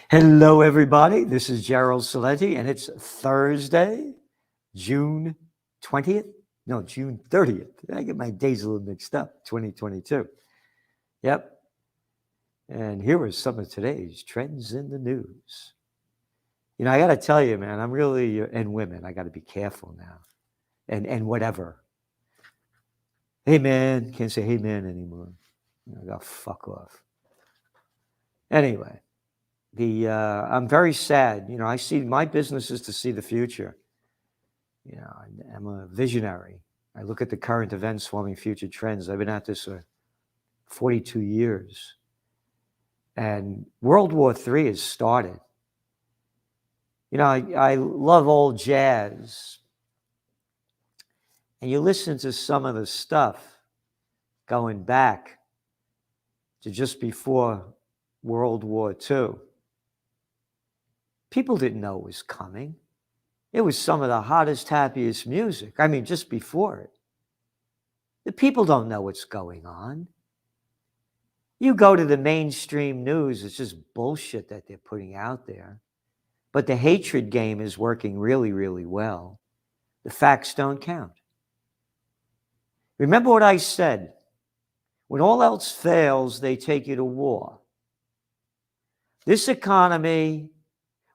Hello, everybody. This is Gerald Salenti, and it's Thursday, June 20th. No, June 30th. I get my days a little mixed up. 2022. Yep. And here are some of today's trends in the news. I got to tell you, man, I'm really, and women, I got to be careful now. And whatever. Hey, man. Can't say hey, man anymore. I got to fuck off. Anyway. I'm very sad. I see my business is to see the future. I'm a visionary. I look at the current events forming future trends. I've been at this for 42 years. And World War III has started. I love old jazz. And you listen to some of the stuff going back to just before World War II. People didn't know it was coming. It was some of the hottest, happiest music. I mean, just before it. The people don't know what's going on. You go to the mainstream news, it's just bullshit that they're putting out there. But the hatred game is working really, really well. The facts don't count. Remember what I said. When all else fails, they take you to war. This economy,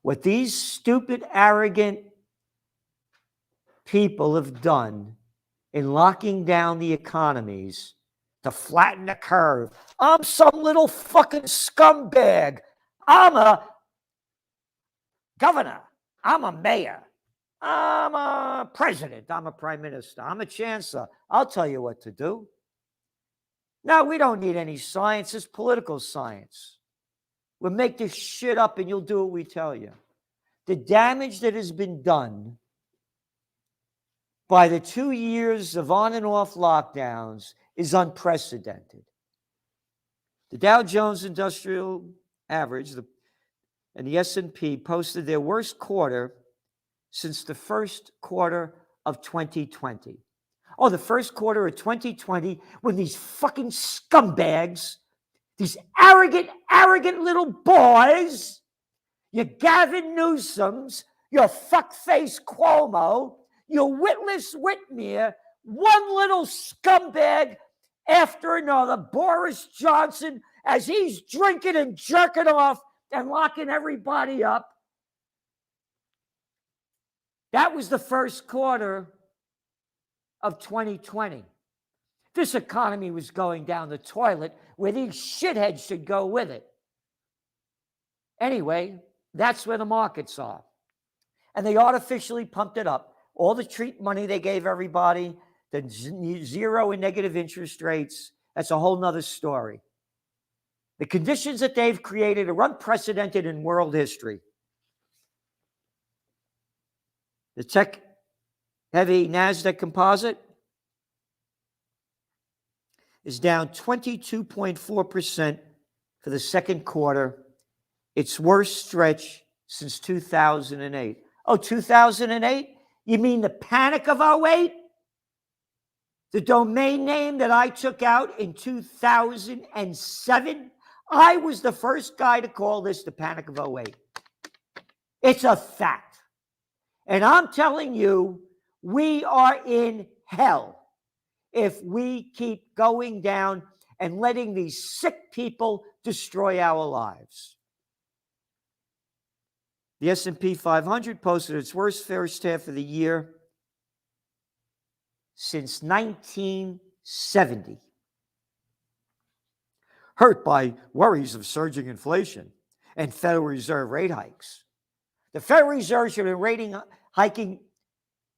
what these stupid, arrogant people have done in locking down the economies to flatten the curve. I'm some little fucking scumbag. I'm a governor. I'm a mayor. I'm a president. I'm a prime minister. I'm a chancellor. I'll tell you what to do. No, we don't need any science. It's political science. We'll make this shit up and you'll do what we tell you. The damage that has been done by the 2 years of on and off lockdowns is unprecedented. The Dow Jones Industrial Average and the S&P posted their worst quarter since the first quarter of 2020. Oh, the first quarter of 2020 when these fucking scumbags, these arrogant little boys, your Gavin Newsoms, your fuckface Cuomo, your witless Whitmer, one little scumbag after another, Boris Johnson, as he's drinking and jerking off and locking everybody up. That was the first quarter of 2020. This economy was going down the toilet where these shitheads should go with it. Anyway, that's where the markets are. And they artificially pumped it up. All the treat money they gave everybody, the zero and negative interest rates, that's a whole nother story. The conditions that they've created are unprecedented in world history. The tech-heavy NASDAQ composite is down 22.4% for the second quarter, its worst stretch since 2008. Oh, 2008? You mean the panic of 08? The domain name that I took out in 2007? I was the first guy to call this the panic of 08. It's a fact. And I'm telling you, we are in hell if we keep going down and letting these sick people destroy our lives. The S&P 500 posted its worst first half of the year since 1970. Hurt by worries of surging inflation and Federal Reserve rate hikes. The Federal Reserve should have been hiking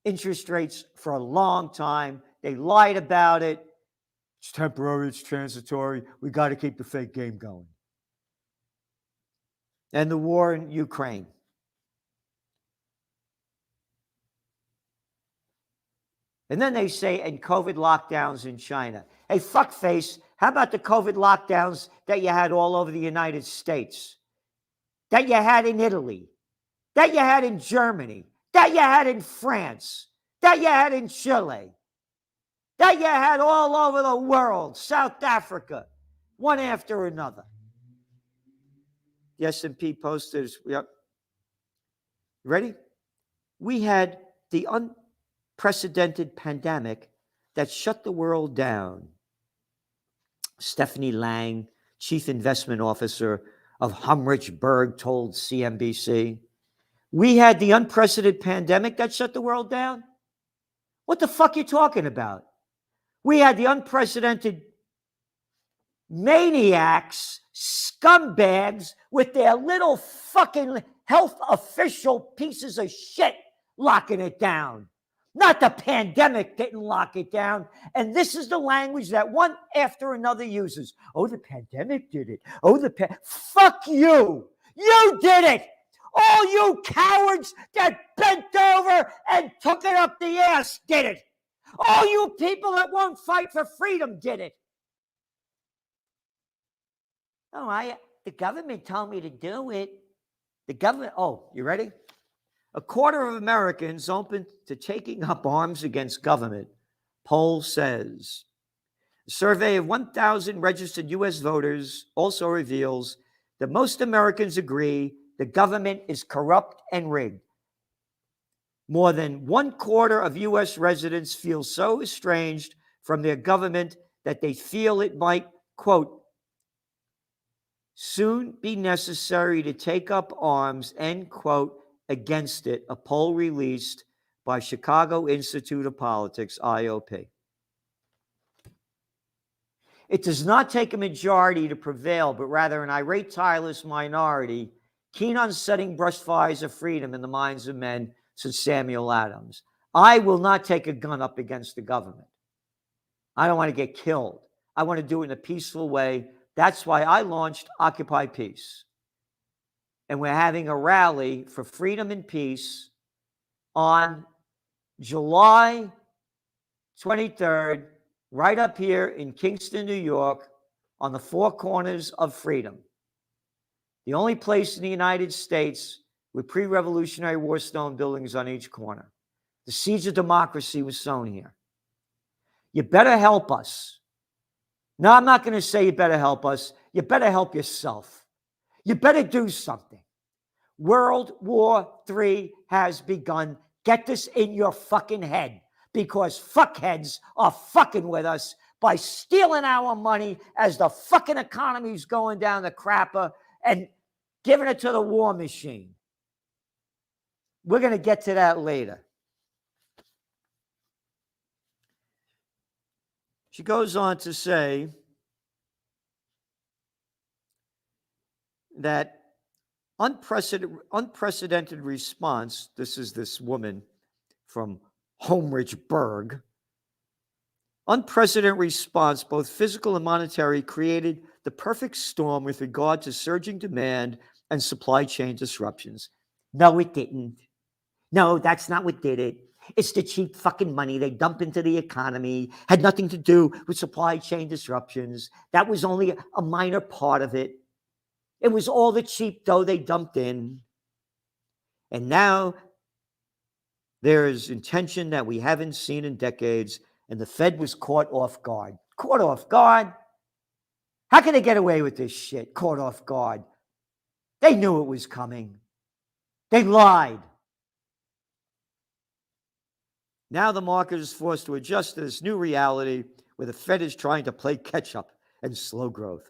interest rates for a long time. They lied about it. It's temporary, it's transitory. We got to keep the fake game going. And the war in Ukraine. And then they say, and COVID lockdowns in China. Hey, fuckface, how about the COVID lockdowns that you had all over the United States? That you had in Italy? That you had in Germany? That you had in France? That you had in Chile? That you had all over the world, South Africa, one after another. the S&P posted, yep. Ready? We had the unprecedented pandemic that shut the world down. Stephanie Lang, Chief Investment Officer of Humrich Berg, told CNBC. We had the unprecedented pandemic that shut the world down? What the fuck are you talking about? We had the unprecedented maniacs, scumbags with their little fucking health official pieces of shit locking it down. Not the pandemic didn't lock it down. And this is the language that one after another uses. Oh, the pandemic did it. Oh, fuck you. You did it. All you cowards that bent over and took it up the ass did it. All you people that won't fight for freedom did it. Oh, the government told me to do it. The government, you ready? A quarter of Americans open to taking up arms against government, poll says. A survey of 1,000 registered U.S. voters also reveals that most Americans agree the government is corrupt and rigged. More than 1/4 of U.S. residents feel so estranged from their government that they feel it might, quote, soon be necessary to take up arms, end quote, against it, a poll released by Chicago Institute of Politics, IOP. It does not take a majority to prevail, but rather an irate, tireless minority, keen on setting brush fires of freedom in the minds of men, said Samuel Adams. I will not take a gun up against the government. I don't want to get killed. I want to do it in a peaceful way. That's why I launched Occupy Peace. And we're having a rally for freedom and peace on July 23rd, right up here in Kingston, New York, on the four corners of freedom. The only place in the United States with pre-Revolutionary War stone buildings on each corner. The seeds of democracy was sown here. You better help us. No, I'm not going to say you better help us. You better help yourself. You better do something. World War III has begun. Get this in your fucking head, because fuckheads are fucking with us by stealing our money as the fucking economy's going down the crapper and giving it to the war machine. We're going to get to that later. She goes on to say that unprecedented response, this is this woman from Homrich Berg, unprecedented response, both physical and monetary, created the perfect storm with regard to surging demand and supply chain disruptions. No, it didn't. No, that's not what did it. It's the cheap fucking money they dump into the economy. Had nothing to do with supply chain disruptions. That was only a minor part of it. It was all the cheap dough they dumped in. And now there is intention that we haven't seen in decades, and the Fed was caught off guard. Caught off guard? How can they get away with this shit? Caught off guard. They knew it was coming. They lied. Now the market is forced to adjust to this new reality where the Fed is trying to play catch up and slow growth.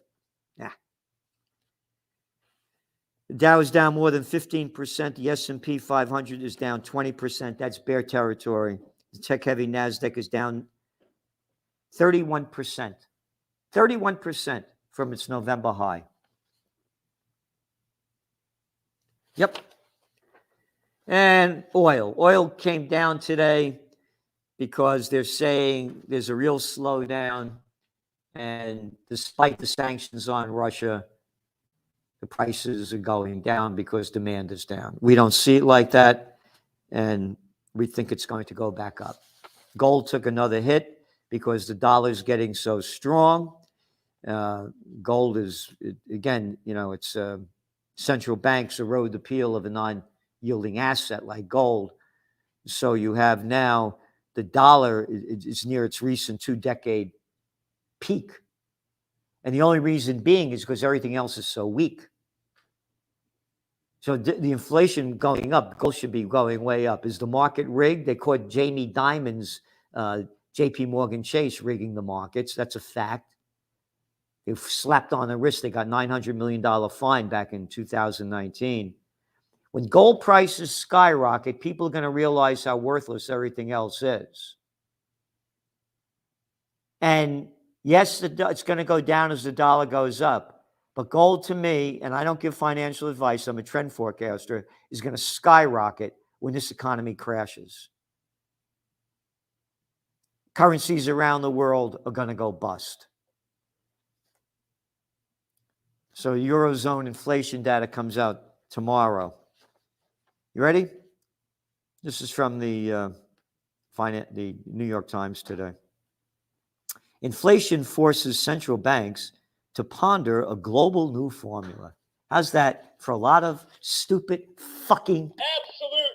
The Dow is down more than 15%. The S&P 500 is down 20%. That's bear territory. The tech-heavy NASDAQ is down 31%. 31% from its November high. Yep. And oil. Oil came down today because they're saying there's a real slowdown. And despite the sanctions on Russia, the prices are going down because demand is down. We don't see it like that, and we think it's going to go back up. Gold took another hit because the dollar is getting so strong. Gold is, again, it's central banks erode the appeal of a non-yielding asset like gold. So you have now the dollar is near its recent 2-decade peak. And the only reason being is because everything else is so weak. So the inflation going up, gold should be going way up. Is the market rigged? They caught Jamie Dimon's JP Morgan Chase rigging the markets. That's a fact. They slapped on the wrist. They got $900 million fine back in 2019. When gold prices skyrocket, people are going to realize how worthless everything else is. And yes, it's going to go down as the dollar goes up. But gold to me, and I don't give financial advice, I'm a trend forecaster, is going to skyrocket when this economy crashes. Currencies around the world are going to go bust. So Eurozone inflation data comes out tomorrow. You ready? This is from the New York Times today. Inflation forces central banks to ponder a global new formula. How's that for a lot of stupid fucking absolute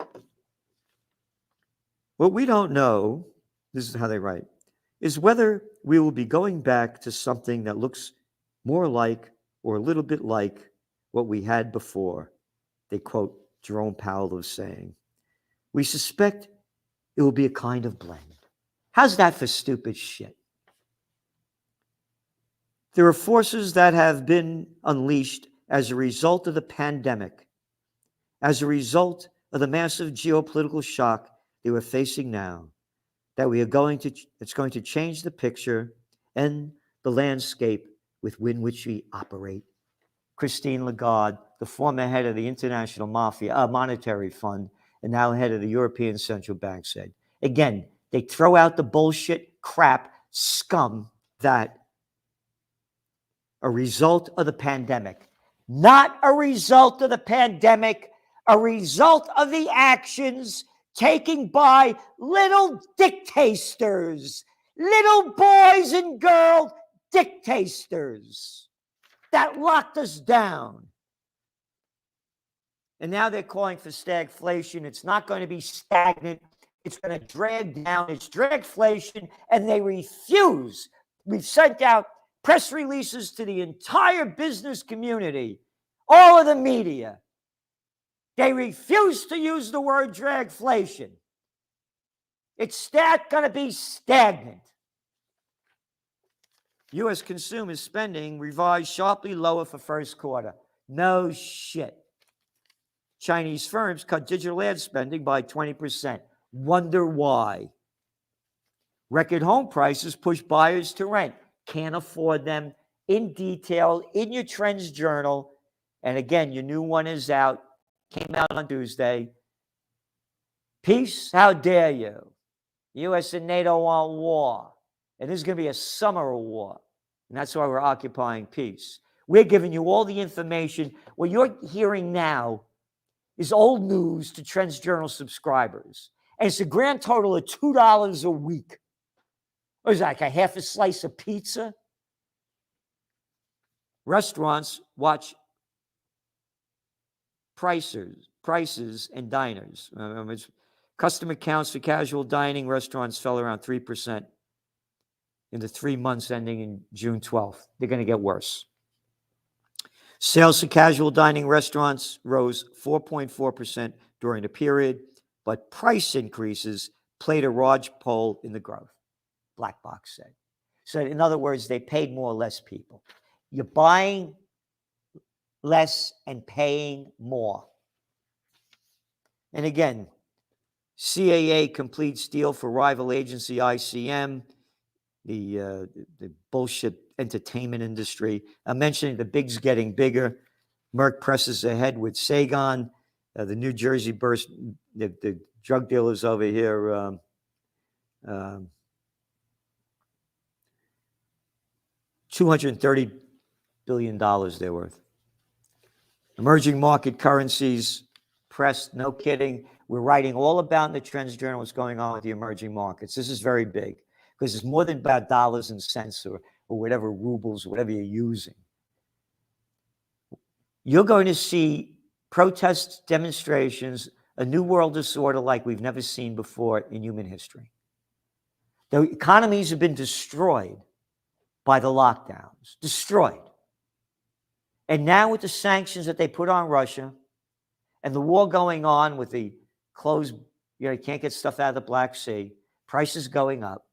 bullshit? What we don't know, this is how they write, is whether we will be going back to something that looks more like or a little bit like what we had before. They quote Jerome Powell as saying, "We suspect it will be a kind of blend." How's that for stupid shit? There are forces that have been unleashed as a result of the pandemic, as a result of the massive geopolitical shock that we're facing now, that it's going to change the picture and the landscape with which we operate. Christine Lagarde, the former head of the International Monetary Fund and now head of the European Central Bank, said. Again, they throw out the bullshit crap scum that a result of the pandemic. Not a result of the pandemic, a result of the actions taken by little dictators, little boys and girls dictators that locked us down. And now they're calling for stagflation. It's not going to be stagnant. It's going to drag down. It's dragflation, and they refuse. We've sent out press releases to the entire business community, all of the media. They refuse to use the word dragflation. It's not going to be stagnant. U.S. consumer spending revised sharply lower for first quarter. No shit. Chinese firms cut digital ad spending by 20%. Wonder why. Record home prices push buyers to rent. Can't afford them. In detail, in your Trends Journal. And again, your new one is out. Came out on Tuesday. Peace? How dare you? U.S. and NATO want war. And this is going to be a summer of war. And that's why we're occupying peace. We're giving you all the information. What you're hearing now is old news to Trends Journal subscribers. And it's a grand total of $2 a week. What is that, like a half a slice of pizza? Restaurants watch prices and diners. Customer counts for casual dining restaurants fell around 3% in the 3 months ending in June 12th. They're going to get worse. Sales to casual dining restaurants rose 4.4% during the period, but price increases played a large role in the growth, Black Box said. So in other words, they paid more or less people. You're buying less and paying more. And again, CAA completes deal for rival agency ICM, the bullshit entertainment industry. I'm mentioning the big's getting bigger. Merck presses ahead with Sagon. The New Jersey burst, the drug dealers over here, $230 billion they're worth. Emerging market currencies pressed, no kidding. We're writing all about in the Trends Journal what's going on with the emerging markets. This is very big because it's more than about dollars and cents or whatever rubles, whatever you're using. You're going to see protests, demonstrations, a new world disorder like we've never seen before in human history. The economies have been destroyed by the lockdowns, destroyed. And now with the sanctions that they put on Russia and the war going on with the closed, you can't get stuff out of the Black Sea, prices going up,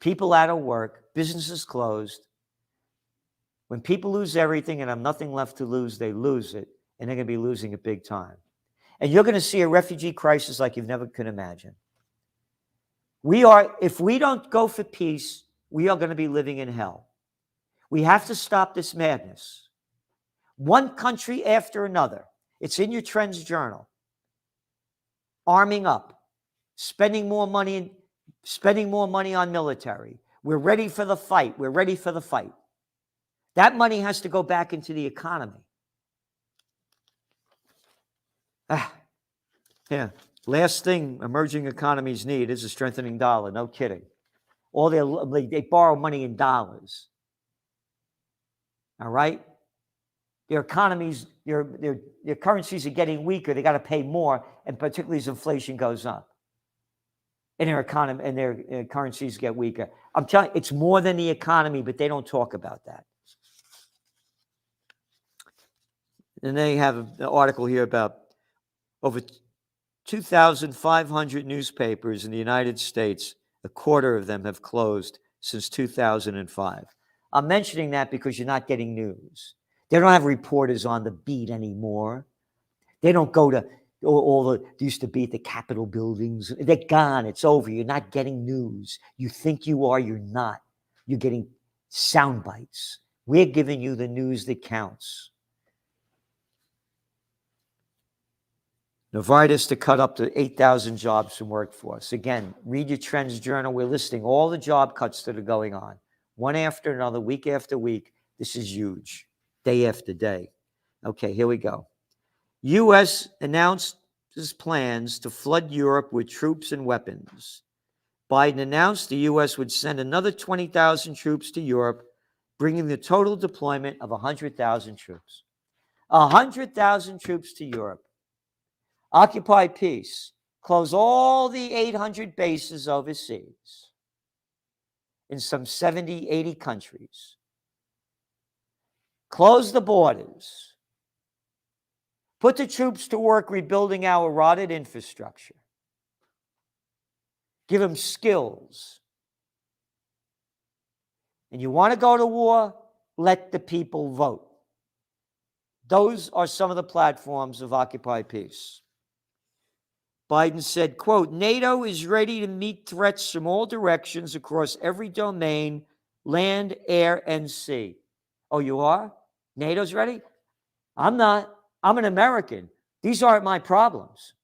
people out of work, businesses closed. When people lose everything and have nothing left to lose, they lose it, and they're going to be losing it big time. And you're going to see a refugee crisis like you've never could imagine. If we don't go for peace, we are going to be living in hell. We have to stop this madness. One country after another. It's in your Trends Journal. Arming up, spending more money on military. We're ready for the fight. We're ready for the fight. That money has to go back into the economy. Yeah. Last thing emerging economies need is a strengthening dollar. No kidding. They borrow money in dollars. All right? Their economies, their currencies are getting weaker. They got to pay more, and particularly as inflation goes up. And their economy and their currencies get weaker. I'm telling you, it's more than the economy, but they don't talk about that. And they have an article here about over 2,500 newspapers in the United States. A quarter of them have closed since 2005. I'm mentioning that because you're not getting news. They don't have reporters on the beat anymore. They don't go to they used to be at the Capitol buildings. They're gone. It's over. You're not getting news. You think you are. You're not. You're getting sound bites. We're giving you the news that counts. Novartis to cut up to 8,000 jobs from workforce. Again, read your Trends Journal. We're listing all the job cuts that are going on, one after another, week after week. This is huge, day after day. Okay, here we go. U.S. announced its plans to flood Europe with troops and weapons. Biden announced the U.S. would send another 20,000 troops to Europe, bringing the total deployment of 100,000 troops. 100,000 troops to Europe. Occupy peace. Close all the 800 bases overseas in some 70, 80 countries. Close the borders. Put the troops to work rebuilding our rotted infrastructure. Give them skills. And you want to go to war? Let the people vote. Those are some of the platforms of Occupy Peace. Biden said, quote, NATO is ready to meet threats from all directions across every domain, land, air, and sea. Oh, you are? NATO's ready? I'm not. I'm an American. These aren't my problems.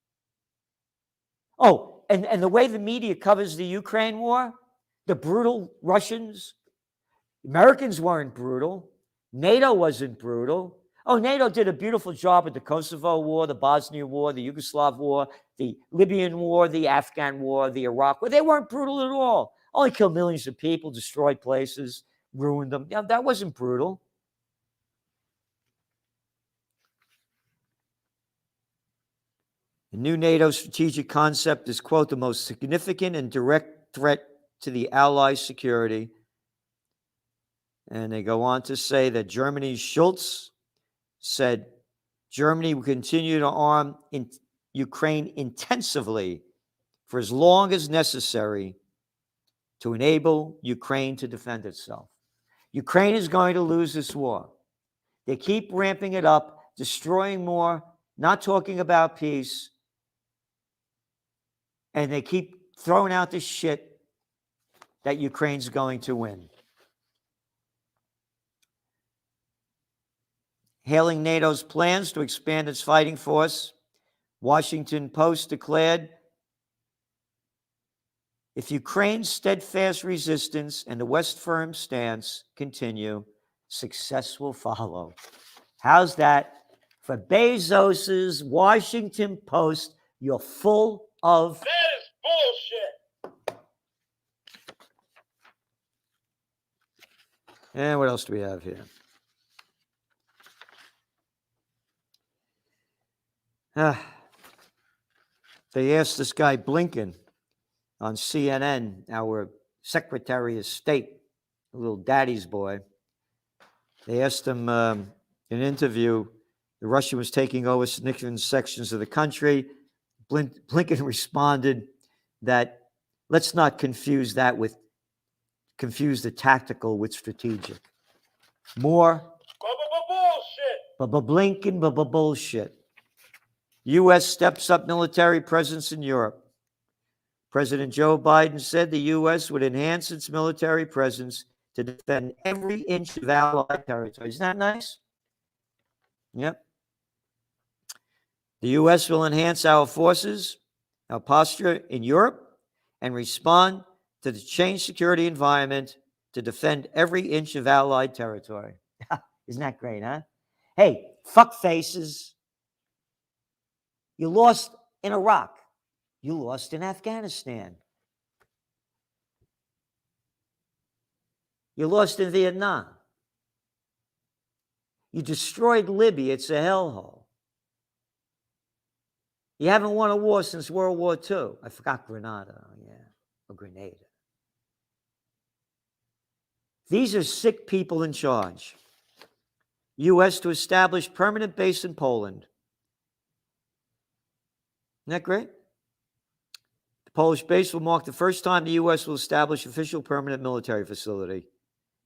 Oh, and the way the media covers the Ukraine war, the brutal Russians, Americans weren't brutal. NATO wasn't brutal. Oh, NATO did a beautiful job with the Kosovo War, the Bosnia War, the Yugoslav War, the Libyan War, the Afghan War, the Iraq War. They weren't brutal at all. Only killed millions of people, destroyed places, ruined them. Yeah, that wasn't brutal. The new NATO strategic concept is, quote, the most significant and direct threat to the Allies' security. And they go on to say that Germany's Schultz said Germany will continue to arm Ukraine intensively for as long as necessary to enable Ukraine to defend itself. Ukraine is going to lose this war. They keep ramping it up, destroying more, not talking about peace, and they keep throwing out this shit that Ukraine's going to win. Hailing NATO's plans to expand its fighting force, Washington Post declared, if Ukraine's steadfast resistance and the West's firm stance continue, success will follow. How's that? For Bezos's Washington Post, you're full of... That is bullshit. And what else do we have here? They asked this guy Blinken on CNN, our Secretary of State, a little daddy's boy, They asked him in an interview, the Russia was taking over significant sections of the country. Blinken responded that let's not confuse the tactical with strategic. More Bullshit. Blinken bullshit. U.S. steps up military presence in Europe. President Joe Biden said the U.S. would enhance its military presence to defend every inch of allied territory. Isn't that nice? Yep. The U.S. will enhance our forces, our posture in Europe, and respond to the changed security environment to defend every inch of allied territory. Isn't that great, huh? Hey, fuck faces. You lost in Iraq. You lost in Afghanistan. You lost in Vietnam. You destroyed Libya. It's a hellhole. You haven't won a war since World War II. I forgot Grenada. Yeah, or Grenada. These are sick people in charge. U.S. to establish permanent base in Poland. Isn't that great? The Polish base will mark the first time the U.S. will establish official permanent military facility,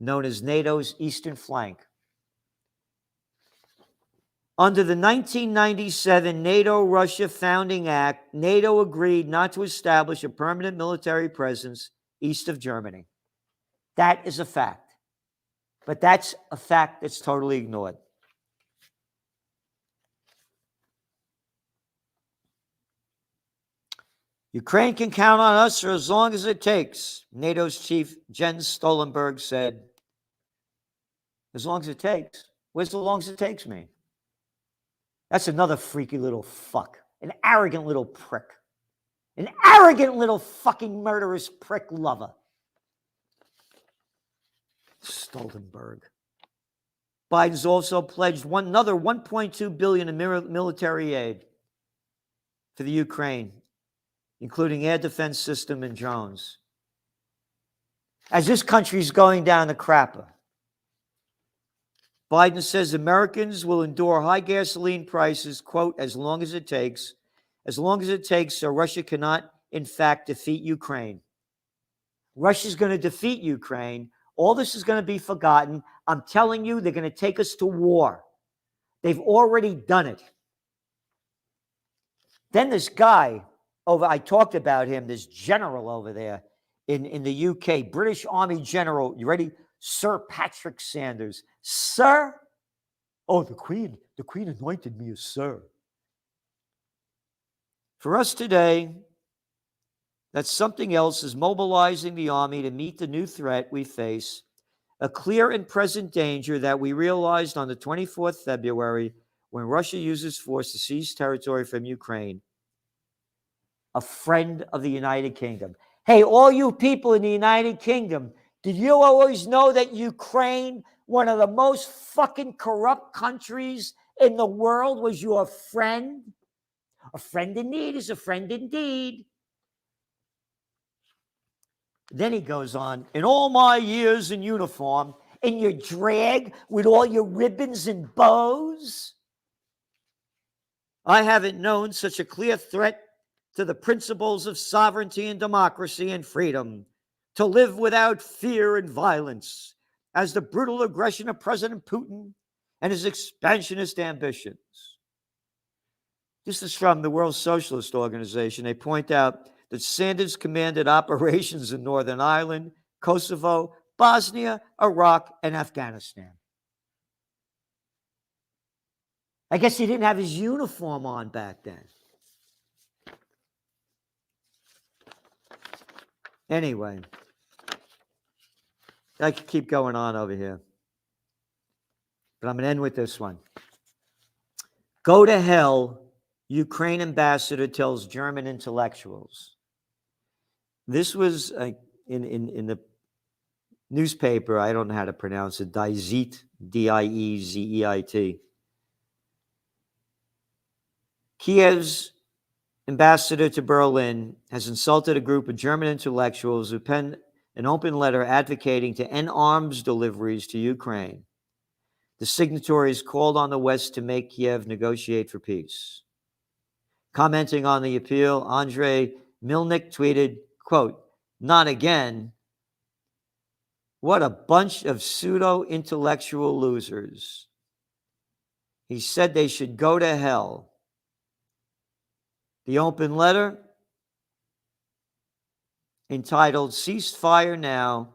known as NATO's Eastern Flank. Under the 1997 NATO-Russia Founding Act, NATO agreed not to establish a permanent military presence east of Germany. That is a fact. But that's a fact that's totally ignored. Ukraine can count on us for as long as it takes, NATO's chief Jens Stoltenberg said. As long as it takes. Where's the long as it takes mean? That's another freaky little fuck. An arrogant little prick. An arrogant little fucking murderous prick lover. Stoltenberg. Biden's also pledged another $1.2 billion in military aid for the Ukraine, including air defense system and drones. As this country's going down the crapper, Biden says Americans will endure high gasoline prices, quote, as long as it takes so Russia cannot, in fact, defeat Ukraine. Russia's going to defeat Ukraine. All this is going to be forgotten. I'm telling you, they're going to take us to war. They've already done it. Then this guy I talked about him, this general over there in the UK, British Army General, you ready? Sir Patrick Sanders. Sir? Oh, the Queen anointed me as Sir. For us today, that something else is mobilizing the army to meet the new threat we face, a clear and present danger that we realized on the 24th February when Russia uses force to seize territory from Ukraine. A friend of the United Kingdom. Hey, all you people in the United Kingdom, did you always know that Ukraine, one of the most fucking corrupt countries in the world, was your friend? A friend in need is a friend indeed. Then he goes on, in all my years in uniform, in your drag with all your ribbons and bows, I haven't known such a clear threat to the principles of sovereignty and democracy and freedom, to live without fear and violence, as the brutal aggression of President Putin and his expansionist ambitions. This is from the World Socialist Organization. They point out that Sanders commanded operations in Northern Ireland, Kosovo, Bosnia, Iraq, and Afghanistan. I guess he didn't have his uniform on back then. Anyway, I could keep going on over here, but I'm going to end with this one. Go to hell, Ukraine ambassador tells German intellectuals. This was in the newspaper, I don't know how to pronounce it, Die Zeit, D-I-E-Z-E-I-T. Kiev's ambassador to Berlin has insulted a group of German intellectuals who penned an open letter advocating to end arms deliveries to Ukraine. The signatories called on the West to make Kiev negotiate for peace. Commenting on the appeal, Andrei Milnik tweeted, quote, "Not again. What a bunch of pseudo-intellectual losers." He said they should go to hell. The open letter, entitled "Ceasefire Now,"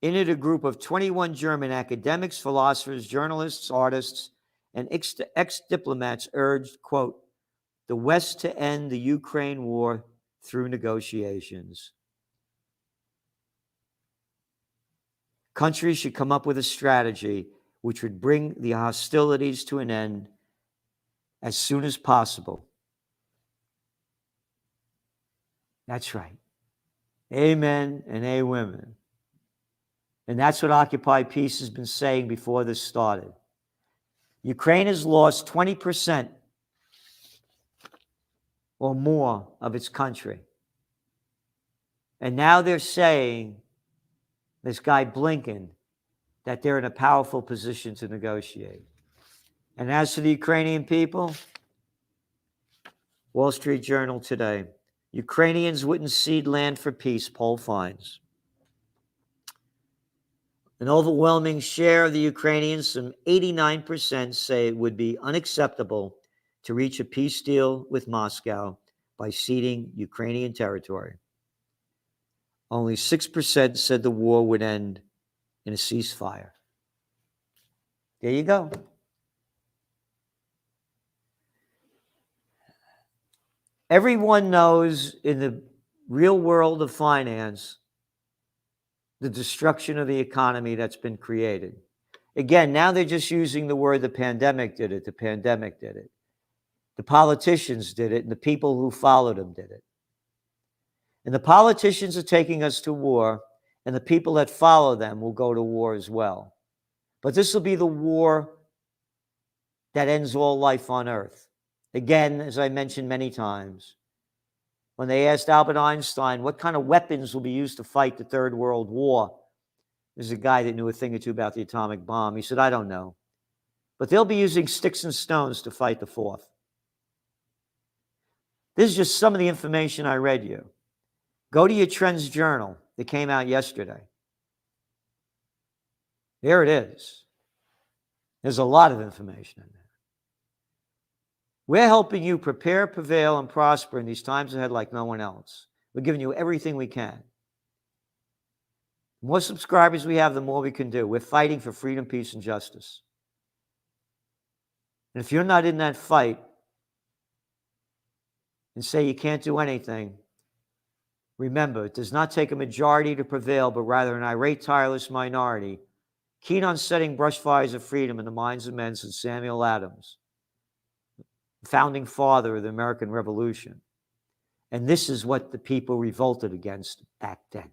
in it a group of 21 German academics, philosophers, journalists, artists, and ex-diplomats urged, quote, the West to end the Ukraine war through negotiations. Countries should come up with a strategy which would bring the hostilities to an end as soon as possible. That's right. Amen and amen. And that's what Occupy Peace has been saying before this started. Ukraine has lost 20% or more of its country. And now they're saying, this guy Blinken, that they're in a powerful position to negotiate. And as for the Ukrainian people, Wall Street Journal today, Ukrainians wouldn't cede land for peace, poll finds. An overwhelming share of the Ukrainians, some 89%, say it would be unacceptable to reach a peace deal with Moscow by ceding Ukrainian territory. Only 6% said the war would end in a ceasefire. There you go. Everyone knows in the real world of finance the destruction of the economy that's been created. Again, now they're just using the word the pandemic did it, the pandemic did it. The politicians did it, and the people who followed them did it. And the politicians are taking us to war, and the people that follow them will go to war as well. But this will be the war that ends all life on earth. Again, as I mentioned many times, when they asked Albert Einstein what kind of weapons will be used to fight the Third World War, there's a guy that knew a thing or two about the atomic bomb. He said, I don't know. But they'll be using sticks and stones to fight the fourth. This is just some of the information I read you. Go to your Trends Journal that came out yesterday. There it is. There's a lot of information in there. We're helping you prepare, prevail, and prosper in these times ahead like no one else. We're giving you everything we can. The more subscribers we have, the more we can do. We're fighting for freedom, peace, and justice. And if you're not in that fight and say you can't do anything, remember, it does not take a majority to prevail, but rather an irate, tireless minority, keen on setting brush fires of freedom in the minds of men since Samuel Adams, the founding father of the American Revolution. And this is what the people revolted against back then.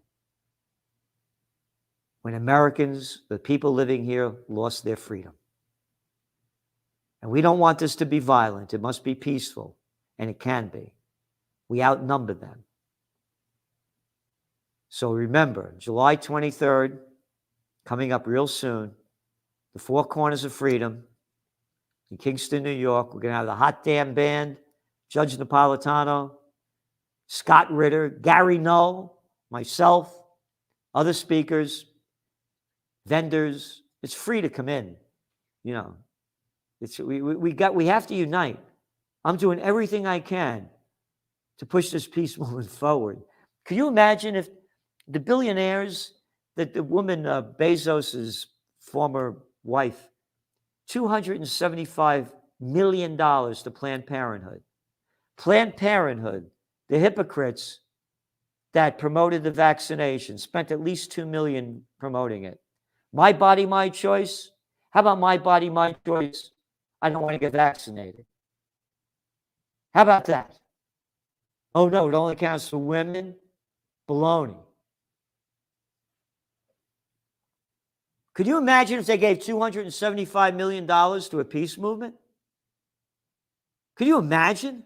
When Americans, the people living here, lost their freedom. And we don't want this to be violent. It must be peaceful, and it can be. We outnumber them. So remember, July 23rd, coming up real soon, the Four Corners of Freedom in Kingston, New York. We're going to have the Hot Damn Band, Judge Napolitano, Scott Ritter, Gary Null, myself, other speakers, vendors. It's free to come in. You know, we have to unite. I'm doing everything I can to push this peace movement forward. Can you imagine if the billionaires, that the woman, Bezos's former wife, $275 million to Planned Parenthood. Planned Parenthood, the hypocrites that promoted the vaccination, spent at least $2 million promoting it. My body, my choice. How about my body, my choice? I don't want to get vaccinated. How about that? Oh no, it only counts for women. Baloney. Could you imagine if they gave $275 million to a peace movement? Could you imagine?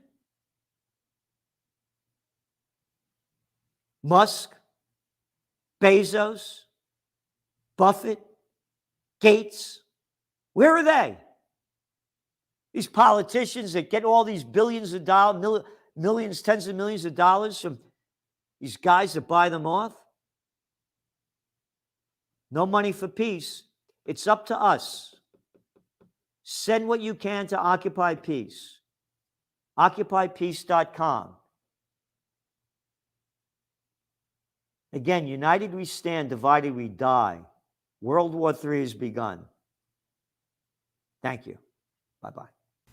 Musk, Bezos, Buffett, Gates, Where are they? These politicians that get all these billions of dollars, millions, tens of millions of dollars from these guys that buy them off. No money for peace. It's up to us. Send what you can to Occupy Peace. OccupyPeace.com. Again, united we stand, divided we die. World War III has begun. Thank you. Bye-bye.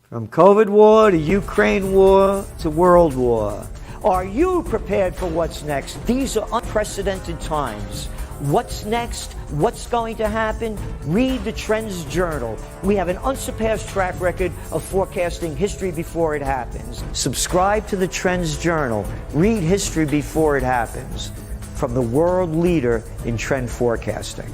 From COVID war to Ukraine war to world war. Are you prepared for what's next? These are unprecedented times. What's next? What's going to happen? Read the Trends Journal. We have an unsurpassed track record of forecasting history before it happens. Subscribe to the Trends Journal. Read history before it happens. From the world leader in trend forecasting.